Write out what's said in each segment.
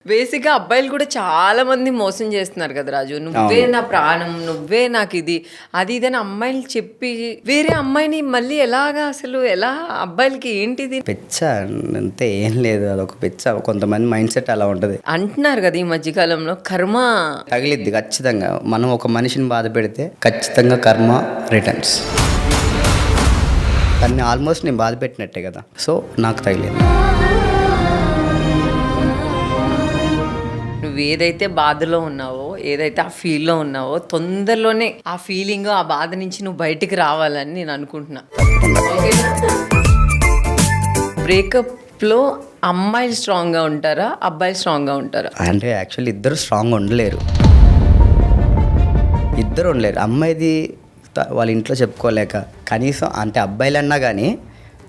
బేసిక్‌గా అబ్బాయిలు కూడా చాలా మంది మోసం చేస్తున్నారు కదా రాజు. నువ్వే నా ప్రాణం, నువ్వే నాకిది, అది ఇది అని అమ్మాయిలు చెప్పి వేరే అమ్మాయిని మళ్ళీ ఎలాగా అసలు ఎలా అబ్బాయిలకి ఏంటిది? పిచ్చ అంతే, ఏం లేదు, అదొక పిచ్చ. కొంతమంది మైండ్ సెట్ అలా ఉంటుంది. అంటున్నారు కదా ఈ మధ్య కాలంలో కర్మ తగిలిద్ది ఖచ్చితంగా. మనం ఒక మనిషిని బాధ పెడితే ఖచ్చితంగా కర్మ రిటర్న్స్. దాన్ని ఆల్మోస్ట్ నేను బాధ పెట్టినట్టే కదా, సో నాకు తగిలింది. నువ్వు ఏదైతే బాధలో ఉన్నావో, ఏదైతే ఆ ఫీల్లో ఉన్నావో, తొందరలోనే ఆ ఫీలింగ్, ఆ బాధ నుంచి నువ్వు బయటికి రావాలని నేను అనుకుంటున్నా. బ్రేకప్లో అమ్మాయిలు స్ట్రాంగ్గా ఉంటారా, అబ్బాయిలు స్ట్రాంగ్గా ఉంటారా? అంటే యాక్చువల్లీ ఇద్దరు స్ట్రాంగ్ ఉండలేరు. అమ్మాయిది వాళ్ళ ఇంట్లో చెప్పుకోలేక, కనీసం అంటే అబ్బాయిలన్నా కానీ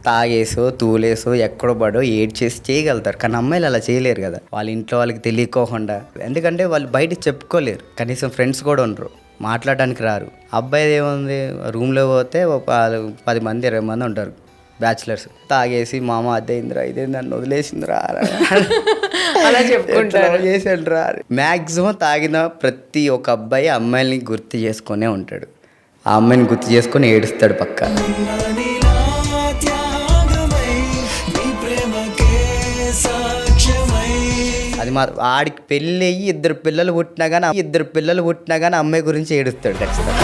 తాగేసో తూలేసో ఎక్కడో పడో ఏడ్ చేసి చేయగలుగుతారు, కానీ అమ్మాయిలు అలా చేయలేరు కదా. వాళ్ళ ఇంట్లో వాళ్ళకి తెలియకోకుండా, ఎందుకంటే వాళ్ళు బయటకు చెప్పుకోలేరు, కనీసం ఫ్రెండ్స్ కూడా ఉండరు, మాట్లాడడానికి రారు. అబ్బాయి ఏముంది, రూమ్లో పోతే ఒక 10 మంది 20 మంది ఉంటారు బ్యాచులర్స్. తాగేసి మామ అదైందిరా ఇదేంది నన్ను వదిలేసిందిరా అలా చెప్పుకుంటారు, చేసాడురా. మ్యాక్సిమం తాగిన ప్రతి ఒక్క అబ్బాయి అమ్మాయిని గుర్తు చేసుకునే ఉంటాడు. ఆ అమ్మాయిని గుర్తు చేసుకొని ఏడుస్తాడు పక్కా. అది మా ఆడికి పెళ్ళి అయ్యి ఇద్దరు పిల్లలు పుట్టినా కానీ అమ్మాయి గురించి ఏడుస్తాడు ఖచ్చితంగా.